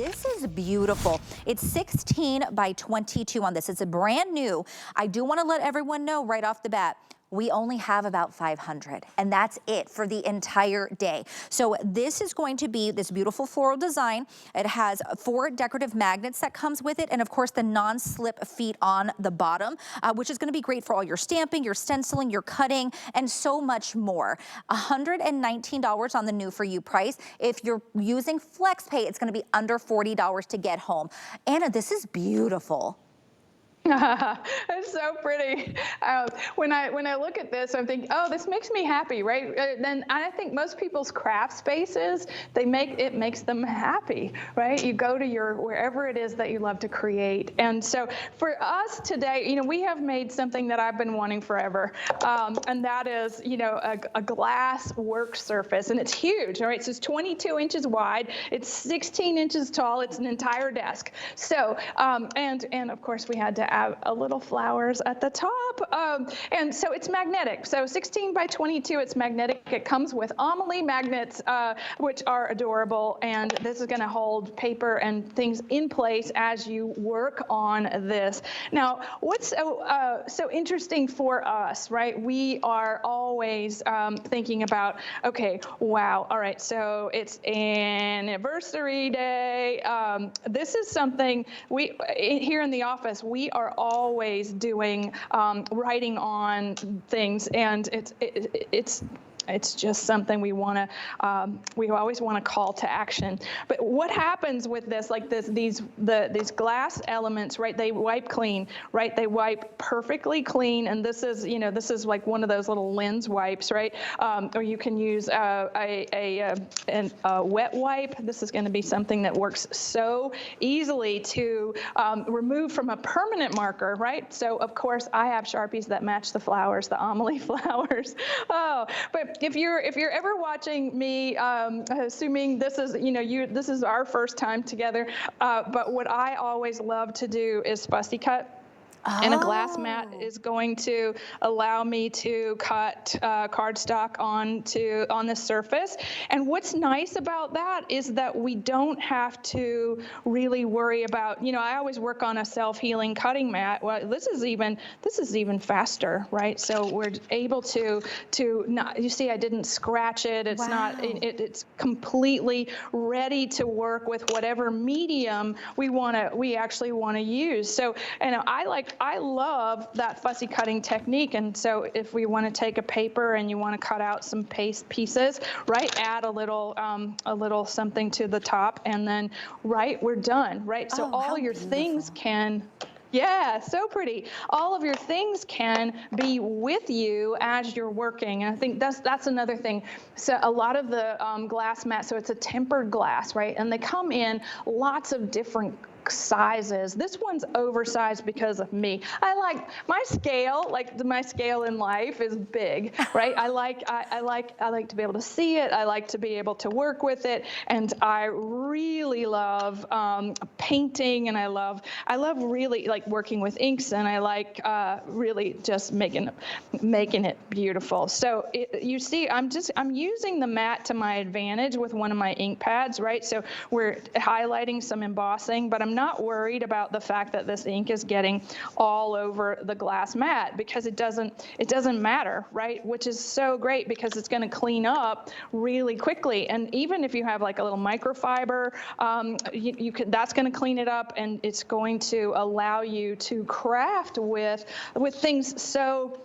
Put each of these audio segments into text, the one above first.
This is beautiful. It's 16 by 22 on this. It's a brand new. I do want to let everyone know right off the bat, we only have about 500, and that's it for the entire day. So this is going to be this beautiful floral design. It has 4 decorative magnets that comes with it, and of course the non-slip feet on the bottom, which is going to be great for all your stamping, your stenciling, your cutting, and so much more. $119 on the new for you price. If you're using FlexPay, it's going to be under $40 to get home. Anna, this is beautiful. It's so pretty. When I look at this, I'm thinking, oh, this makes me happy, right? Then I think most people's craft spaces, it makes them happy, right? You go to wherever it is that you love to create. And so for us today, we have made something that I've been wanting forever, and that is, a glass work surface, and it's huge, all right? So it's 22 inches wide, it's 16 inches tall, it's an entire desk. So, and of course we had to add a little flowers at the top, and so it's magnetic. So 16 by 22, it's magnetic. It comes with Amelie magnets, which are adorable, and this is going to hold paper and things in place as you work on this. Now, what's so interesting for us, right? We are always thinking about, okay, wow, all right, so it's anniversary day. This is something here in the office, we are always doing writing on things, and it's just something we always want to call to action. But what happens with this, like these glass elements, right? They wipe clean, right? They wipe perfectly clean, and this is like one of those little lens wipes, right? Or you can use a wet wipe. This is going to be something that works so easily to remove from a permanent marker, right? So of course I have Sharpies that match the flowers, the Amelie flowers. Oh, but if you're ever watching me, assuming this is this is our first time together, but what I always love to do is fussy cut. And a glass mat is going to allow me to cut cardstock on the surface. And what's nice about that is that we don't have to really worry about, I always work on a self-healing cutting mat. Well, this is even faster, right? So we're able to not, you see, I didn't scratch it. It's not, it's completely ready to work with whatever medium we actually want to use. So, and I love that fussy cutting technique, and so if we want to take a paper and you want to cut out some pieces, right, add a little something to the top, and then right, we're done, right? So all your things can, yeah, so pretty. All of your things can be with you as you're working, and I think that's another thing. So a lot of the glass mats, so it's a tempered glass, right? And they come in lots of different sizes. This one's oversized because of me. I like my scale, my scale in life is big, right? I like to be able to see it. I like to be able to work with it, and I really love painting, and I love really like working with inks, and I like really just making it beautiful. So you see, I'm using the mat to my advantage with one of my ink pads, right? So we're highlighting some embossing, but I'm not worried about the fact that this ink is getting all over the glass mat, because it doesn't matter, right? Which is so great, because it's going to clean up really quickly. And even if you have like a little microfiber, that's going to clean it up, and it's going to allow you to craft with things so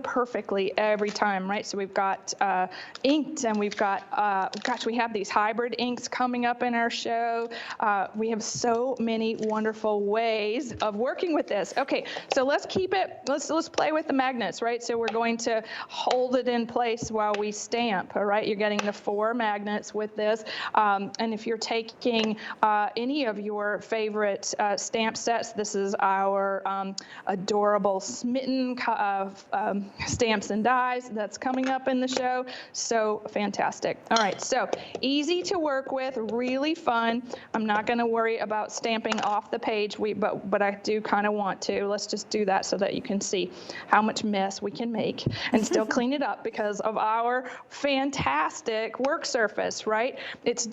perfectly every time, right? So we've got inked, and we've got, we have these hybrid inks coming up in our show. We have so many wonderful ways of working with this. Okay, so let's play with the magnets, right? So we're going to hold it in place while we stamp, all right? You're getting the 4 magnets with this. And if you're taking any of your favorite stamp sets, this is our adorable Smitten stamps and dies that's coming up in the show. So fantastic. All right, so easy to work with, really fun. I'm not going to worry about stamping off the page, but I do kind of want to. Let's just do that so that you can see how much mess we can make and still clean it up because of our fantastic work surface, right? It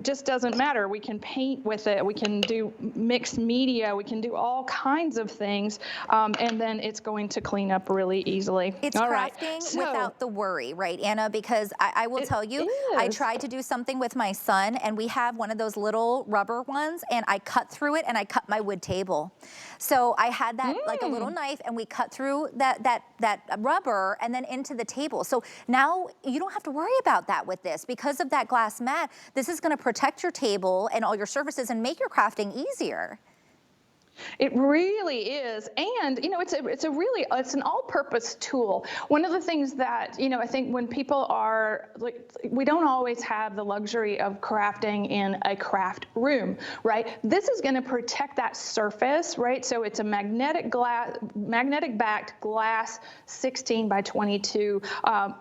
just doesn't matter. We can paint with it. We can do mixed media. We can do all kinds of things, and then it's going to clean up really easily. It's all crafting right. without the worry, right, Anna? Because I will tell you, I tried to do something with my son, and we have one of those little rubber ones, and I cut through it, and I cut my wood table. So I had that like a little knife, and we cut through that rubber and then into the table. So now you don't have to worry about that with this. Because of that glass mat, this is going to protect your table and all your surfaces and make your crafting easier. It really is, and it's an all-purpose tool. One of the things that I think when people are like, we don't always have the luxury of crafting in a craft room, right? This is going to protect that surface, right? So it's a magnetic backed glass 16 by 22,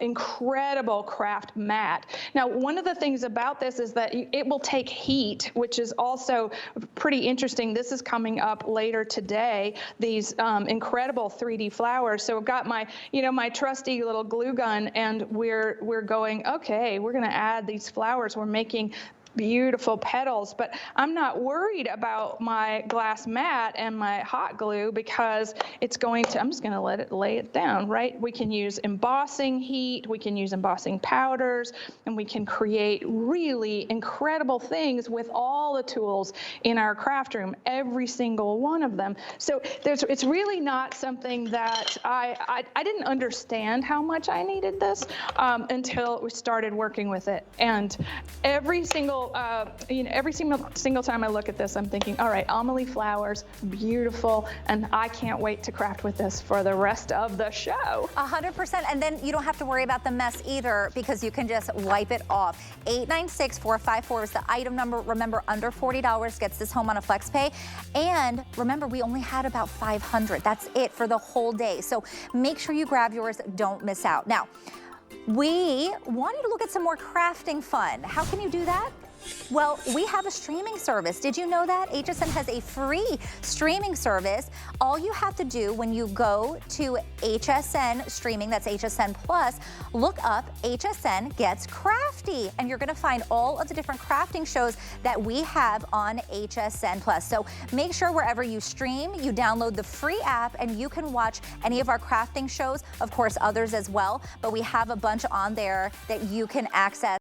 incredible craft mat. Now, one of the things about this is that it will take heat, which is also pretty interesting. This is coming up later today, these incredible 3D flowers. So I've got my, my trusty little glue gun, and we're going, okay, we're going to add these flowers. We're making beautiful petals, but I'm not worried about my glass mat and my hot glue because it's going to, I'm just going to let it lay it down, right? We can use embossing heat, we can use embossing powders, and we can create really incredible things with all the tools in our craft room, every single one of them. So it's really not something that I didn't understand how much I needed this until we started working with it. And every single time I look at this, I'm thinking, all right, Amelie flowers, beautiful, and I can't wait to craft with this for the rest of the show. 100%, and then you don't have to worry about the mess either because you can just wipe it off. 896-454 is the item number. Remember, under $40 gets this home on a flex pay, and remember, we only had about 500. That's it for the whole day, so make sure you grab yours. Don't miss out. Now, we want you to look at some more crafting fun. How can you do that? Well, we have a streaming service. Did you know that? HSN has a free streaming service. All you have to do when you go to HSN streaming, that's HSN Plus, look up HSN Gets Crafty, and you're gonna find all of the different crafting shows that we have on HSN Plus. So make sure wherever you stream, you download the free app and you can watch any of our crafting shows, of course, others as well, but we have a bunch on there that you can access.